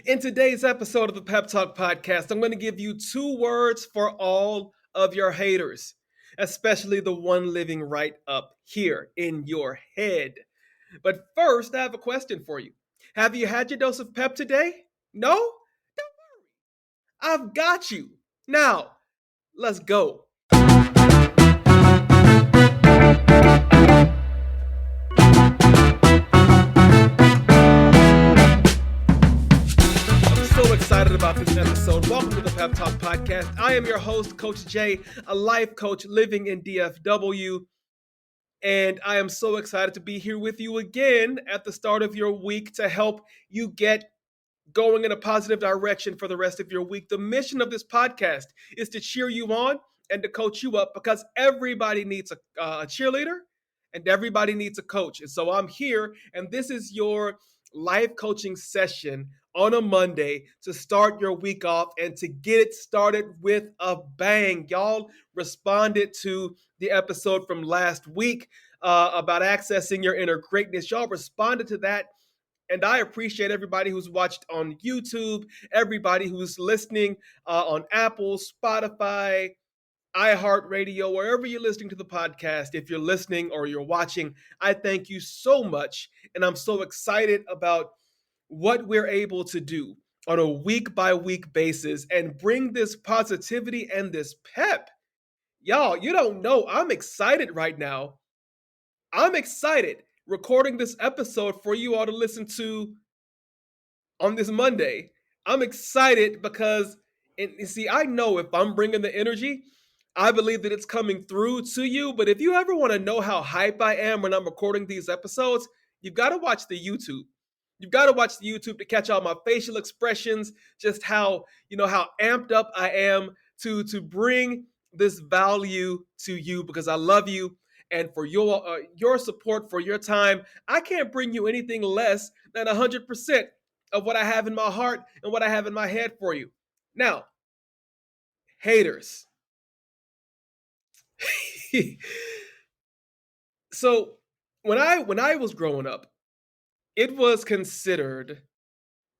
In today's episode of the Pep Talk podcast, I'm going to give you two words for all of your haters, especially the one living right up here in your head. But first, I have a question for you. Have you had your dose of pep today? No? I've got you. Now, let's go. I'm so excited about this episode. Welcome to the Pep Talk podcast. I am your host, Coach Jay, a life coach living in DFW. And I am so excited to be here with you again at the start of your week to help you get going in a positive direction for the rest of your week. The mission of this podcast is to cheer you on and to coach you up because everybody needs a cheerleader and everybody needs a coach. And so I'm here, and this is your life coaching session on a Monday to start your week off and to get it started with a bang. Y'all responded to the episode from last week about accessing your inner greatness. Y'all responded to that. And I appreciate everybody who's watched on YouTube, everybody who's listening on Apple, Spotify, iHeartRadio, wherever you're listening to the podcast. If you're listening or you're watching, I thank you so much. And I'm so excited about what we're able to do on a week by week basis and bring this positivity and this pep. Y'all, you don't know, I'm excited right now. I'm excited recording this episode for you all to listen to on this Monday. I'm excited because, and you see, I know if I'm bringing the energy, I believe that it's coming through to you. But if you ever want to know how hype I am when I'm recording these episodes, you've got to watch the YouTube. You've got to watch the YouTube to catch all my facial expressions, just how, how amped up I am to bring this value to you because I love you and for your support, for your time. I can't bring you anything less than 100% of what I have in my heart and what I have in my head for you. Now, haters. So when I was growing up, it was considered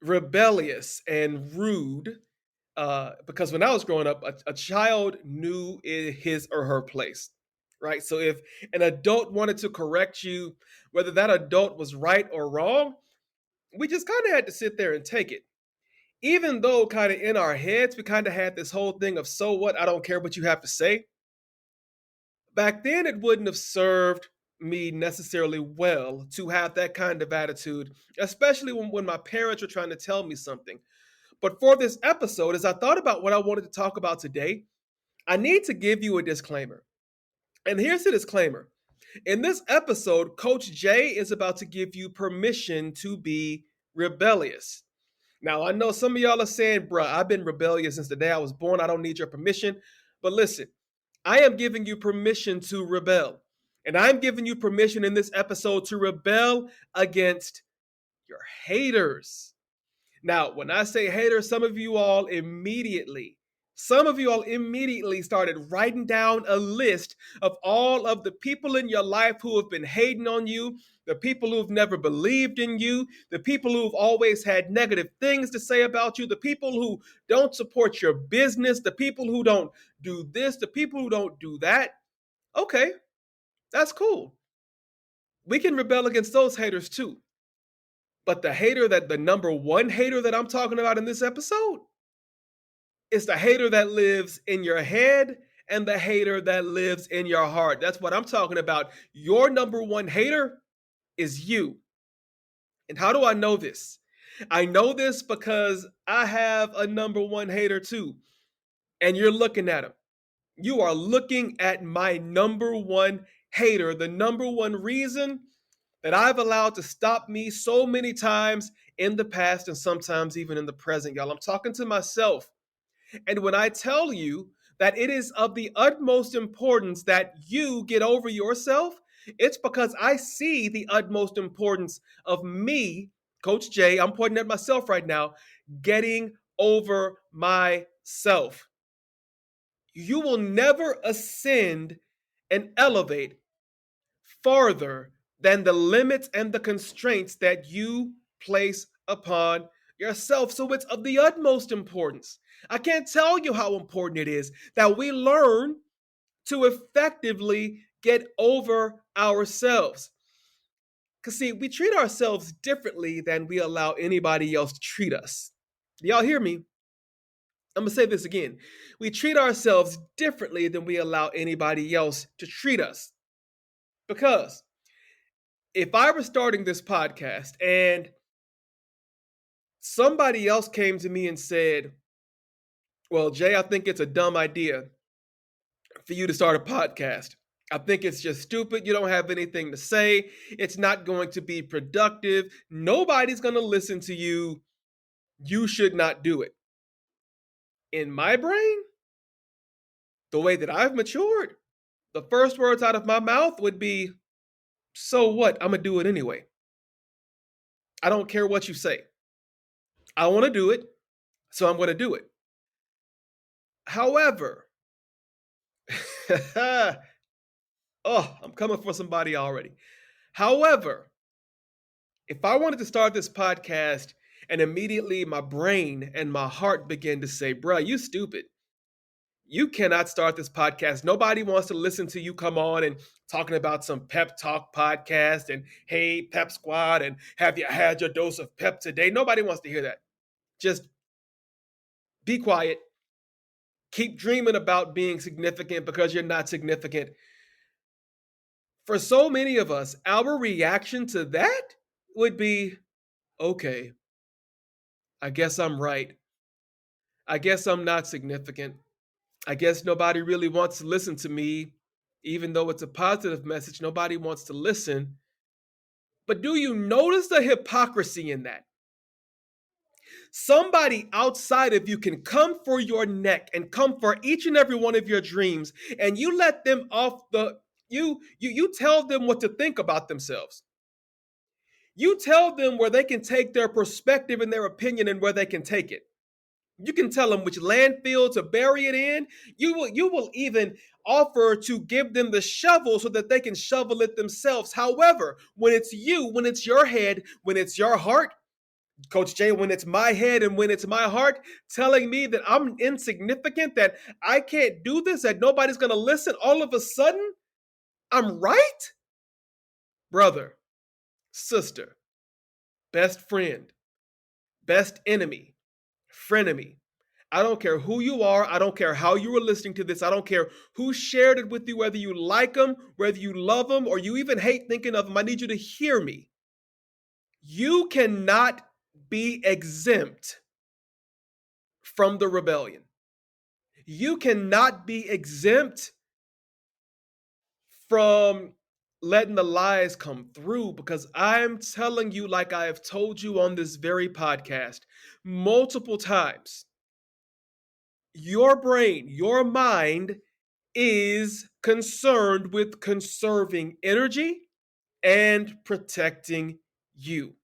rebellious and rude because when I was growing up, a child knew his or her place, right? So if an adult wanted to correct you, whether that adult was right or wrong, we just kind of had to sit there and take it. Even though kind of in our heads, we kind of had this whole thing of, so what? I don't care what you have to say. Back then, it wouldn't have served me necessarily well to have that kind of attitude, especially when my parents were trying to tell me something. But for this episode, as I thought about what I wanted to talk about today, I need to give you a disclaimer. And here's the disclaimer. In this episode, Coach Jay is about to give you permission to be rebellious. Now, I know some of y'all are saying, bruh, I've been rebellious since the day I was born. I don't need your permission. But listen, I am giving you permission to rebel. And I'm giving you permission in this episode to rebel against your haters. Now, when I say haters, some of you all immediately started writing down a list of all of the people in your life who have been hating on you, the people who've never believed in you, the people who've always had negative things to say about you, the people who don't support your business, the people who don't do this, the people who don't do that. Okay, that's cool. We can rebel against those haters too. But the number one hater that I'm talking about in this episode is the hater that lives in your head and the hater that lives in your heart. That's what I'm talking about. Your number one hater is you. And how do I know this? I know this because I have a number one hater too. And you're looking at him. You are looking at my number one hater, the number one reason that I've allowed to stop me so many times in the past and sometimes even in the present, y'all. I'm talking to myself. And when I tell you that it is of the utmost importance that you get over yourself, it's because I see the utmost importance of me, Coach Jay, I'm pointing at myself right now, getting over myself. You will never ascend and elevate farther than the limits and the constraints that you place upon yourself. So it's of the utmost importance. I can't tell you how important it is that we learn to effectively get over ourselves. Because, see, we treat ourselves differently than we allow anybody else to treat us. Y'all hear me? I'm going to say this again. We treat ourselves differently than we allow anybody else to treat us. Because if I were starting this podcast and somebody else came to me and said, well, Jay, I think it's a dumb idea for you to start a podcast. I think it's just stupid. You don't have anything to say. It's not going to be productive. Nobody's going to listen to you. You should not do it. In my brain, the way that I've matured, the first words out of my mouth would be, so what? I'm going to do it anyway. I don't care what you say. I want to do it, so I'm going to do it. However, I'm coming for somebody already. However, if I wanted to start this podcast and immediately my brain and my heart begin to say, bruh, you stupid. You cannot start this podcast. Nobody wants to listen to you come on and talking about some pep talk podcast and hey, pep squad, and have you had your dose of pep today? Nobody wants to hear that. Just be quiet. Keep dreaming about being significant because you're not significant. For so many of us, our reaction to that would be, okay, I guess I'm right. I guess I'm not significant. I guess nobody really wants to listen to me, even though it's a positive message. Nobody wants to listen. But do you notice the hypocrisy in that? Somebody outside of you can come for your neck and come for each and every one of your dreams, and you let them off the you tell them what to think about themselves. You tell them where they can take their perspective and their opinion and where they can take it. You can tell them which landfill to bury it in. You will even offer to give them the shovel so that they can shovel it themselves. However, when it's you, when it's your head, when it's your heart, Coach Jay, when it's my head and when it's my heart telling me that I'm insignificant, that I can't do this, that nobody's going to listen, all of a sudden, I'm right? Brother, sister, best friend, best enemy, frenemy. I don't care who you are. I don't care how you were listening to this. I don't care who shared it with you, whether you like them, whether you love them, or you even hate thinking of them. I need you to hear me. You cannot be exempt from the rebellion. You cannot be exempt from letting the lies come through, because I'm telling you, like I have told you on this very podcast multiple times, your brain, your mind is concerned with conserving energy and protecting you.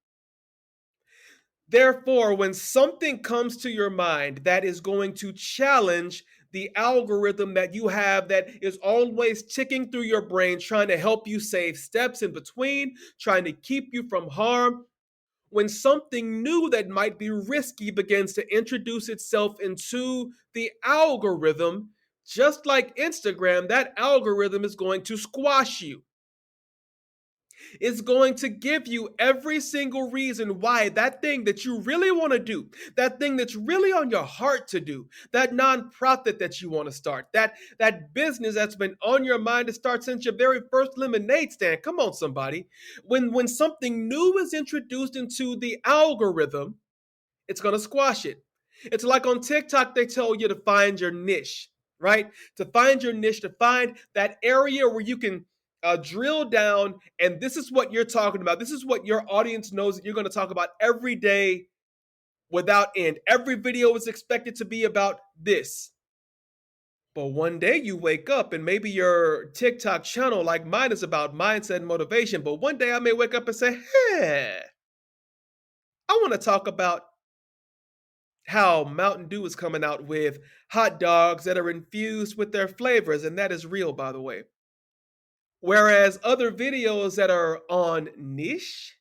Therefore, when something comes to your mind that is going to challenge the algorithm that you have that is always ticking through your brain, trying to help you save steps in between, trying to keep you from harm, when something new that might be risky begins to introduce itself into the algorithm, just like Instagram, that algorithm is going to squash you. It's going to give you every single reason why that thing that you really want to do, that thing that's really on your heart to do, that nonprofit that you want to start, that business that's been on your mind to start since your very first lemonade stand. Come on, somebody. When something new is introduced into the algorithm, it's going to squash it. It's like on TikTok, they tell you to find your niche, right? To find your niche, to find that area where you can drill down, and this is what you're talking about. This is what your audience knows that you're going to talk about every day without end. Every video is expected to be about this. But one day you wake up and maybe your TikTok channel, like mine, is about mindset and motivation. But one day I may wake up and say, hey, I want to talk about how Mountain Dew is coming out with hot dogs that are infused with their flavors. And that is real, by the way. Whereas other videos that are on niche,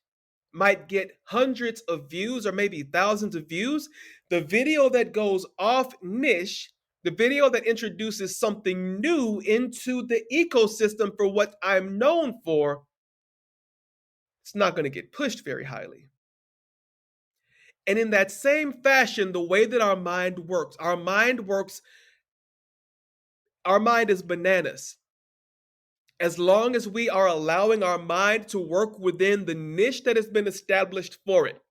might get hundreds of views or maybe thousands of views. The video that goes off niche, the video that introduces something new into the ecosystem for what I'm known for, it's not going to get pushed very highly. And in that same fashion, the way that our mind works, our mind is bananas. As long as we are allowing our mind to work within the niche that has been established for it.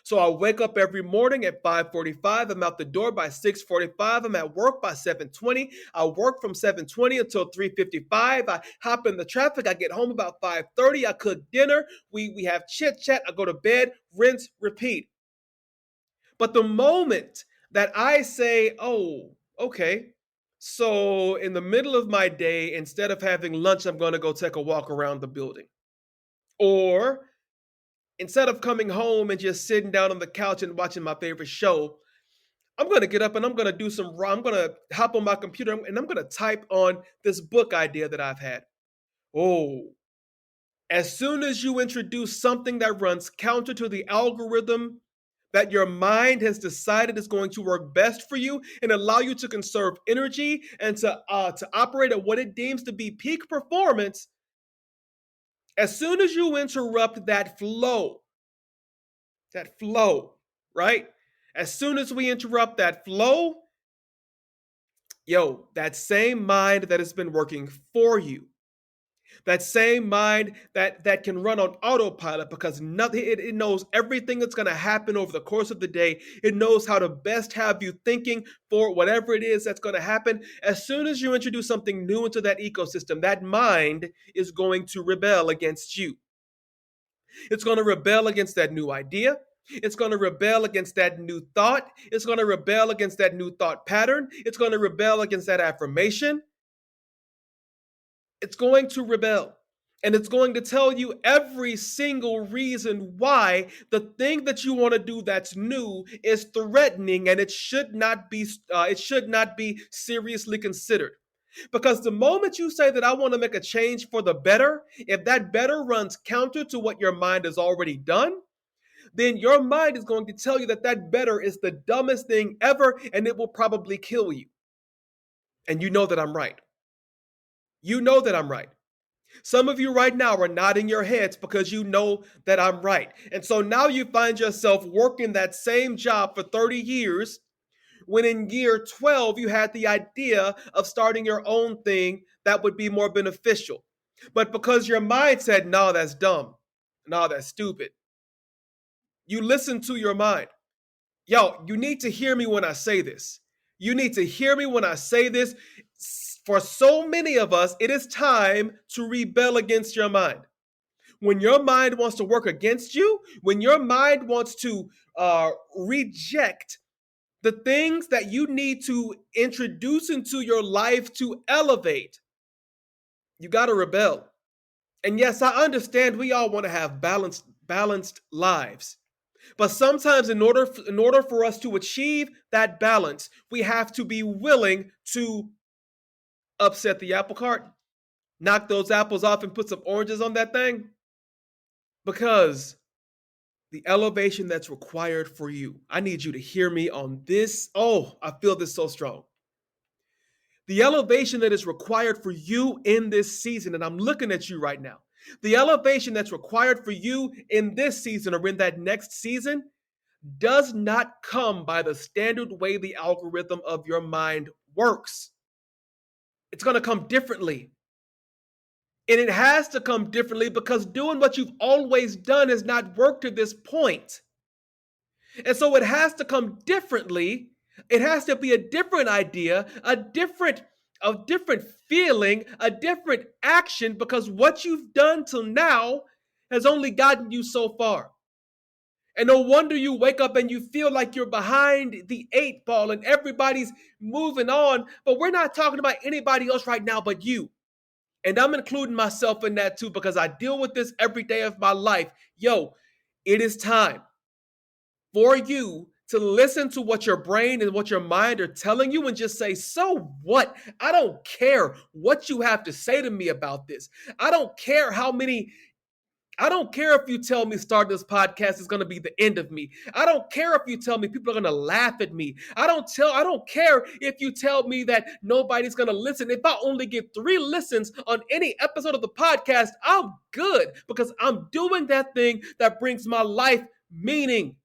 So I wake up every morning at 5:45. I'm out the door by 6:45. I'm at work by 7:20. I work from 7:20 until 3:55. I hop in the traffic. I get home about 5:30. I cook dinner. We have chit chat. I go to bed, rinse, repeat. But the moment that I say, oh, okay, so in the middle of my day, instead of having lunch, I'm going to go take a walk around the building. Or instead of coming home and just sitting down on the couch and watching my favorite show, I'm going to get up and I'm going to hop on my computer and I'm going to type on this book idea that I've had. Oh, as soon as you introduce something that runs counter to the algorithm that your mind has decided is going to work best for you and allow you to conserve energy and to operate at what it deems to be peak performance, as soon as you interrupt that flow, right? As soon as we interrupt that flow, that same mind that has been working for you, that same mind that can run on autopilot because it knows everything that's going to happen over the course of the day. It knows how to best have you thinking for whatever it is that's going to happen. As soon as you introduce something new into that ecosystem, that mind is going to rebel against you. It's going to rebel against that new idea. It's going to rebel against that new thought. It's going to rebel against that new thought pattern. It's going to rebel against that affirmation. It's going to rebel. And it's going to tell you every single reason why the thing that you want to do that's new is threatening and it should not be seriously considered. Because the moment you say that I want to make a change for the better, if that better runs counter to what your mind has already done, then your mind is going to tell you that that better is the dumbest thing ever and it will probably kill you. And you know that I'm right. You know that I'm right. Some of you right now are nodding your heads because you know that I'm right. And so now you find yourself working that same job for 30 years when in year 12 you had the idea of starting your own thing that would be more beneficial. But because your mind said, no, that's dumb. No, that's stupid. You listen to your mind. You need to hear me when I say this. You need to hear me when I say this. For so many of us, it is time to rebel against your mind. When your mind wants to work against you, when your mind wants to reject the things that you need to introduce into your life to elevate, you got to rebel. And yes, I understand we all want to have balanced lives. But sometimes in order for us to achieve that balance, we have to be willing to upset the apple cart, knock those apples off and put some oranges on that thing. Because the elevation that's required for you, I need you to hear me on this. Oh, I feel this so strong. The elevation that is required for you in this season, and I'm looking at you right now, the elevation that's required for you in this season or in that next season does not come by the standard way the algorithm of your mind works. It's going to come differently. And it has to come differently because doing what you've always done has not worked to this point. And so it has to come differently. It has to be a different idea, a different feeling, a different action, because what you've done till now has only gotten you so far. And no wonder you wake up and you feel like you're behind the 8 ball and everybody's moving on. But we're not talking about anybody else right now but you. And I'm including myself in that too because I deal with this every day of my life. It is time for you to listen to what your brain and what your mind are telling you and just say, so what? I don't care what you have to say to me about this. I don't care how many I don't care if you tell me starting this podcast is going to be the end of me. I don't care if you tell me people are going to laugh at me. I don't care if you tell me that nobody's going to listen. If I only get 3 listens on any episode of the podcast, I'm good because I'm doing that thing that brings my life meaning.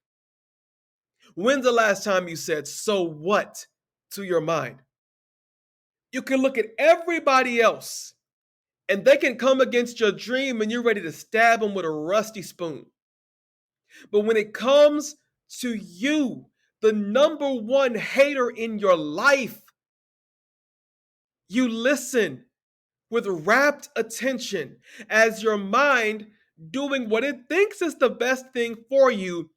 When's the last time you said so what to your mind? You can look at everybody else and they can come against your dream and you're ready to stab them with a rusty spoon. But when it comes to you, the number one hater in your life, you listen with rapt attention as your mind, doing what it thinks is the best thing for you,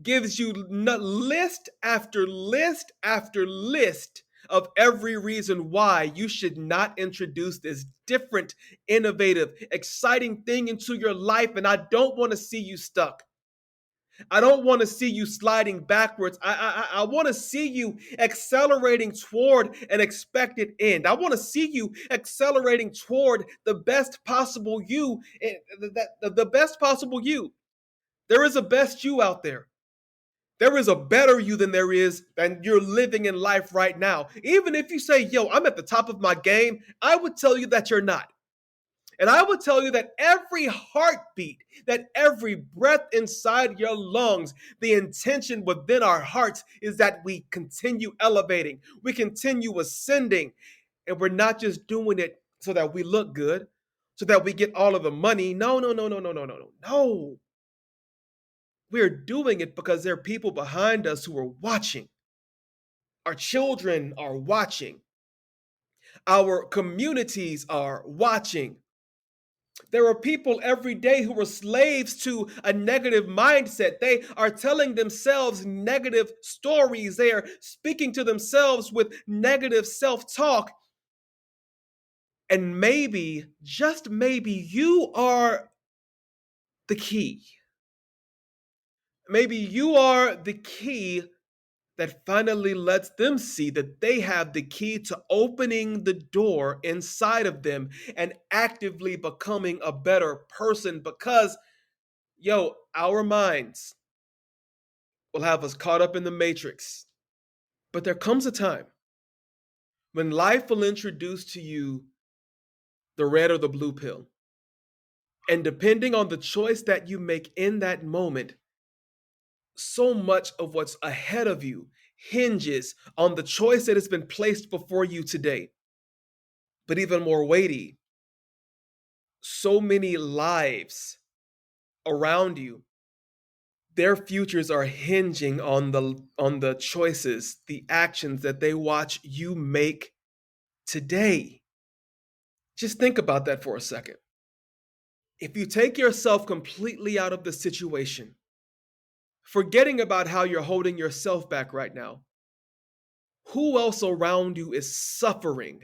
gives you list after list after list of every reason why you should not introduce this different, innovative, exciting thing into your life. And I don't want to see you stuck. I don't want to see you sliding backwards. I want to see you accelerating toward an expected end. I want to see you accelerating toward the best possible you, the best possible you. There is a best you out there. There is a better you than you're living in life right now. Even if you say, yo, I'm at the top of my game, I would tell you that you're not. And I would tell you that every heartbeat, that every breath inside your lungs, the intention within our hearts is that we continue elevating, we continue ascending, and we're not just doing it so that we look good, so that we get all of the money. No, no, no, no, no, no, no, no. No. We're doing it because there are people behind us who are watching. Our children are watching. Our communities are watching. There are people every day who are slaves to a negative mindset. They are telling themselves negative stories. They are speaking to themselves with negative self talk. And maybe, just maybe, you are the key. Maybe you are the key that finally lets them see that they have the key to opening the door inside of them and actively becoming a better person because, yo, our minds will have us caught up in the matrix. But there comes a time when life will introduce to you the red or the blue pill. And depending on the choice that you make in that moment, so much of what's ahead of you hinges on the choice that has been placed before you today. But even more weighty, so many lives around you, their futures are hinging on the choices, the actions that they watch you make today. Just think about that for a second. If you take yourself completely out of the situation, forgetting about how you're holding yourself back right now, who else around you is suffering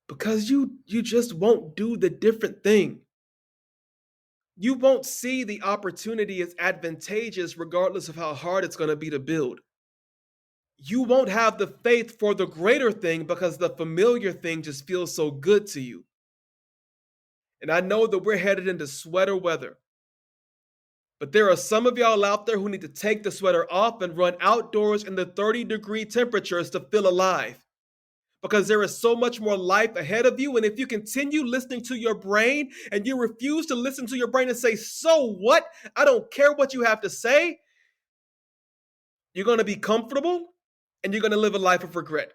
because you just won't do the different thing? You won't see the opportunity as advantageous regardless of how hard it's going to be to build. You won't have the faith for the greater thing because the familiar thing just feels so good to you. And I know that we're headed into sweater weather. But there are some of y'all out there who need to take the sweater off and run outdoors in the 30-degree temperatures to feel alive. Because there is so much more life ahead of you. And if you continue listening to your brain and you refuse to listen to your brain and say, so what? I don't care what you have to say. You're going to be comfortable and you're going to live a life of regret.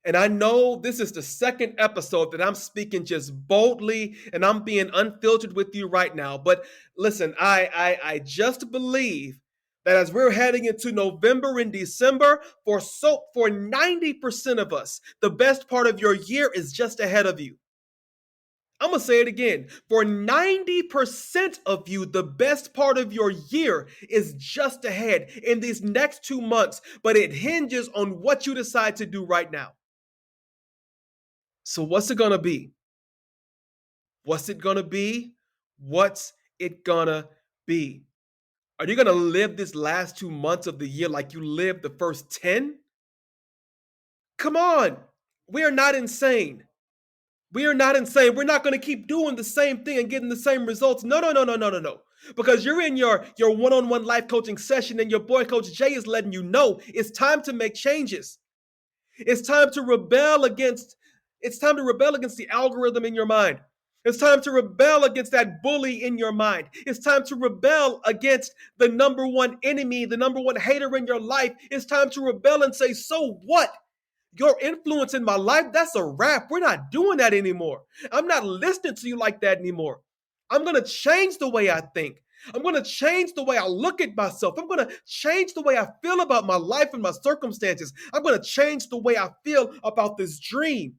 And I know this is the second episode that I'm speaking just boldly and I'm being unfiltered with you right now. But listen, I just believe that as we're heading into November and December, for 90% of us, the best part of your year is just ahead of you. I'm going to say it again. For 90% of you, the best part of your year is just ahead in these next 2 months, but it hinges on what you decide to do right now. So what's it going to be? What's it going to be? What's it going to be? Are you going to live this last 2 months of the year like you lived the first 10? Come on. We are not insane. We are not insane. We're not going to keep doing the same thing and getting the same results. No, no, no, no, no, no, no. Because you're in your one-on-one life coaching session and your boy Coach Jay is letting you know it's time to make changes. It's time to rebel against the algorithm in your mind. It's time to rebel against that bully in your mind. It's time to rebel against the number one enemy, the number one hater in your life. It's time to rebel and say, so what? Your influence in my life, that's a wrap. We're not doing that anymore. I'm not listening to you like that anymore. I'm going to change the way I think. I'm going to change the way I look at myself. I'm going to change the way I feel about my life and my circumstances. I'm going to change the way I feel about this dream.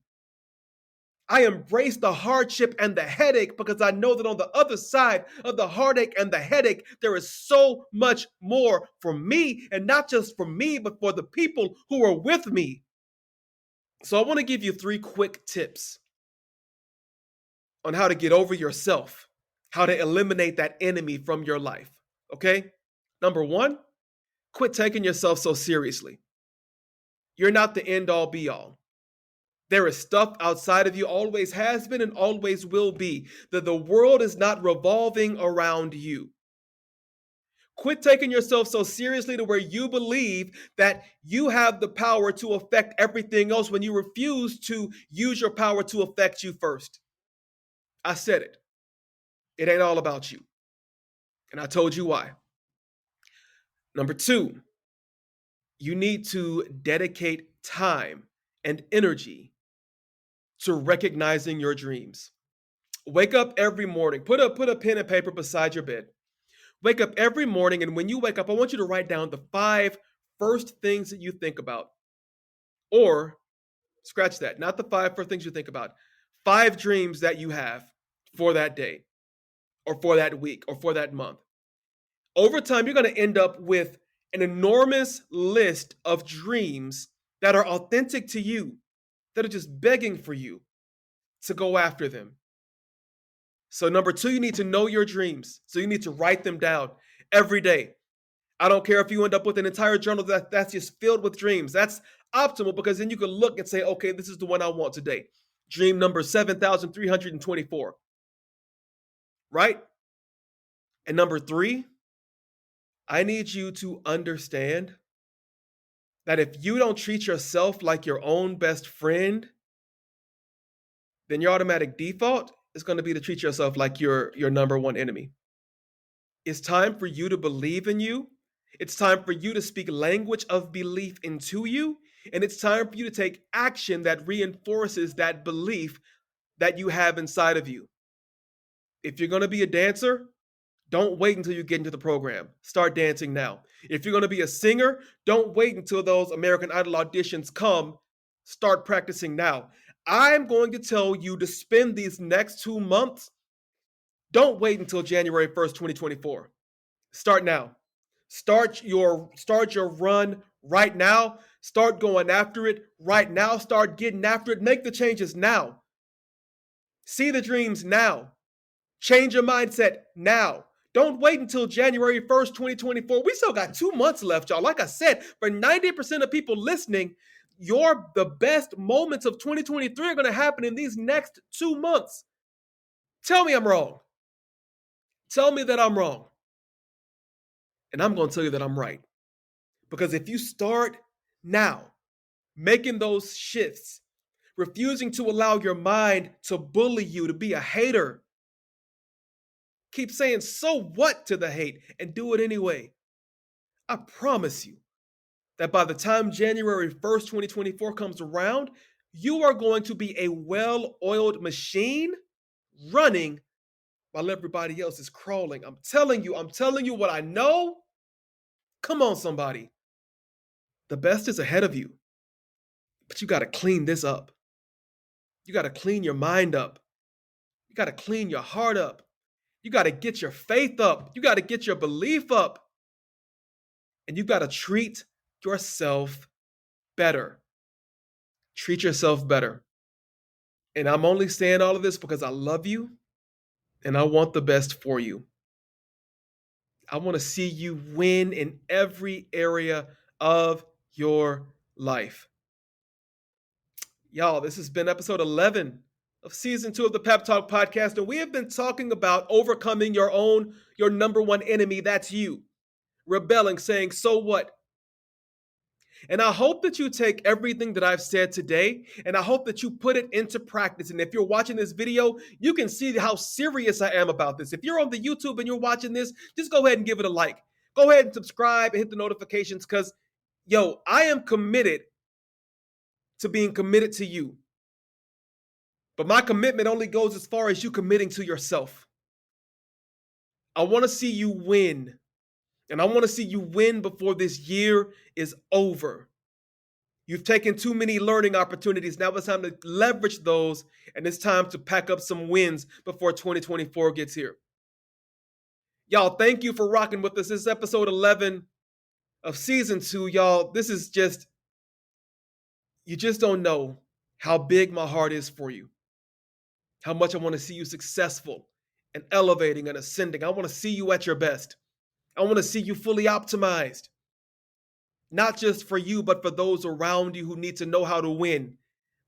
I embrace the hardship and the headache because I know that on the other side of the heartache and the headache, there is so much more for me, and not just for me, but for the people who are with me. So I want to give you 3 quick tips on how to get over yourself, how to eliminate that enemy from your life. Okay? Number 1, quit taking yourself so seriously. You're not the end all be all. There is stuff outside of you, always has been and always will be, that the world is not revolving around you. Quit taking yourself so seriously to where you believe that you have the power to affect everything else when you refuse to use your power to affect you first. I said it. It ain't all about you. And I told you why. Number 2, you need to dedicate time and energy to recognizing your dreams. Wake up every morning. Put a pen and paper beside your bed. Wake up every morning, and when you wake up, I want you to write down the 5 first things that you think about. Or, scratch that, not the 5 first things you think about. 5 dreams that you have for that day, or for that week, or for that month. Over time, you're going to end up with an enormous list of dreams that are authentic to you, that are just begging for you to go after them. So number 2, you need to know your dreams. So you need to write them down every day. I don't care if you end up with an entire journal that's just filled with dreams. That's optimal because then you can look and say, okay, this is the one I want today. Dream number 7,324. Right? And number 3, I need you to understand that if you don't treat yourself like your own best friend, then your automatic default is going to be to treat yourself like your number one enemy. It's time for you to believe in you. It's time for you to speak language of belief into you. And it's time for you to take action that reinforces that belief that you have inside of you. If you're going to be a dancer, don't wait until you get into the program. Start dancing now. If you're going to be a singer, don't wait until those American Idol auditions come. Start practicing now. I'm going to tell you to spend these next 2 months. Don't wait until January 1st, 2024. Start now. Start your run right now. Start going after it right now. Start getting after it. Make the changes now. See the dreams now. Change your mindset now. Don't wait until January 1st, 2024. We still got 2 months left, y'all. Like I said, for 90% of people listening, the best moments of 2023 are going to happen in these next 2 months. Tell me I'm wrong. Tell me that I'm wrong. And I'm going to tell you that I'm right. Because if you start now making those shifts, refusing to allow your mind to bully you, to be a hater, keep saying, so what to the hate, and do it anyway. I promise you that by the time January 1st, 2024 comes around, you are going to be a well-oiled machine running while everybody else is crawling. I'm telling you what I know. Come on, somebody. The best is ahead of you, but you got to clean this up. You got to clean your mind up. You got to clean your heart up. You got to get your faith up. You got to get your belief up. And you got to treat yourself better. Treat yourself better. And I'm only saying all of this because I love you and I want the best for you. I want to see you win in every area of your life. Y'all, this has been episode 11 of season 2 of the Pep Talk podcast, and we have been talking about overcoming your number one enemy. That's you. Rebelling, saying, so what? And I hope that you take everything that I've said today, and I hope that you put it into practice. And if you're watching this video, you can see how serious I am about this. If you're on the YouTube and you're watching this, just go ahead and give it a like. Go ahead and subscribe and hit the notifications because, I am committed to being committed to you. But my commitment only goes as far as you committing to yourself. I want to see you win. And I want to see you win before this year is over. You've taken too many learning opportunities. Now it's time to leverage those, and it's time to pack up some wins before 2024 gets here. Y'all, thank you for rocking with us. This is episode 11 of season 2. Y'all, this is just, you just don't know how big my heart is for you. How much I want to see you successful and elevating and ascending. I want to see you at your best. I want to see you fully optimized. Not just for you, but for those around you who need to know how to win.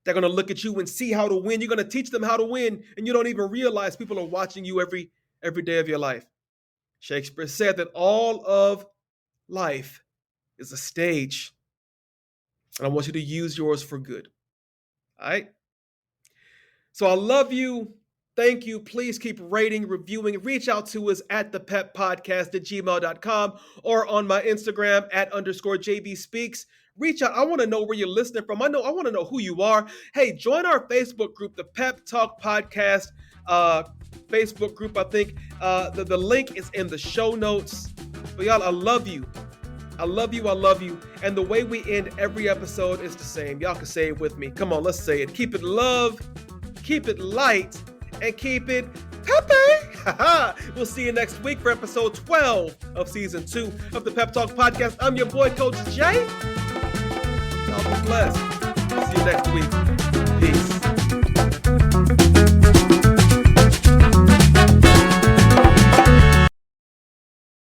They're going to look at you and see how to win. You're going to teach them how to win, and you don't even realize people are watching you every day of your life. Shakespeare said that all of life is a stage, and I want you to use yours for good. All right? So I love you. Thank you. Please keep rating, reviewing. Reach out to us at thepeppodcast@gmail.com or on my Instagram @_JBSpeaks. Reach out. I want to know where you're listening from. I want to know who you are. Hey, join our Facebook group, the Pep Talk Podcast Facebook group. I think the link is in the show notes. But y'all, I love you. I love you. I love you. And the way we end every episode is the same. Y'all can say it with me. Come on, let's say it. Keep it love, keep it light, and keep it peppy. We'll see you next week for episode 12 of season 2 of the Pep Talk Podcast. I'm your boy, Coach Jay. Y'all be blessed. See you next week.